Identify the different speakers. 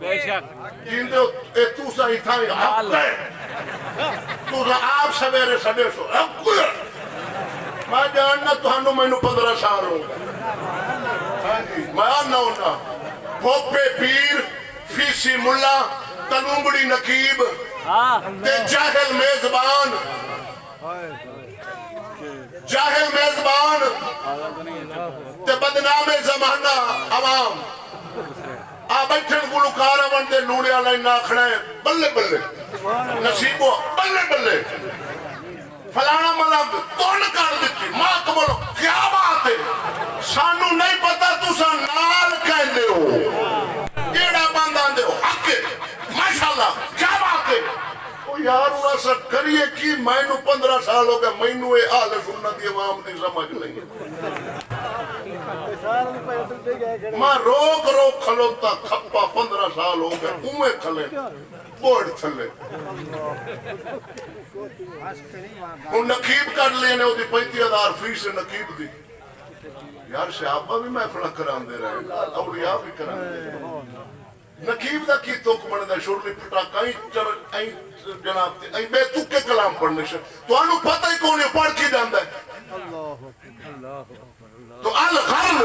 Speaker 1: बेशक
Speaker 2: जिंदे ए तू सही था हक है तू आप सवेरे सडे सो हक मैं जानना तुहानू मैनू 15 साल हो गए हाँ जी मैं आना होना भोपे पीर फीसी मुल्ला तलुंगड़ी नकीब ते जाहिल मेजबान ते बदनामे जमाना अवाम आ बैठन गुलकार बनते लूड़े वाला आखना है बल्ले बल्ले नसीबो बल्ले बल्ले फलाना मलंग कौन कर दी मां को बोलो क्या बात है सानू नहीं पता तुसा नाल कहंदे हो केड़ा बंद आंदे हो हक माशाल्लाह क्या बात है ओ यार उस करिए कि मैनू 15 साल हो गए मैनू ये हाल सुन्नत दी आवाम दी समझ नहीं मैं रोक रोक खलोता खप्पा 15 साल हो गए उमे खले बोर्ड थले नकीब कर लेने 35,000 फीस नकीब दी यार शहाबा भी महफिल करांदे रहे औलिया भी करांदे नकीब दा की तुक बनदा शुरली पटाका जनाब बेतुके कलाम पढ़ने से तुहानू पता ही कौन है पढ़ के जांदा है तो अल खर्ल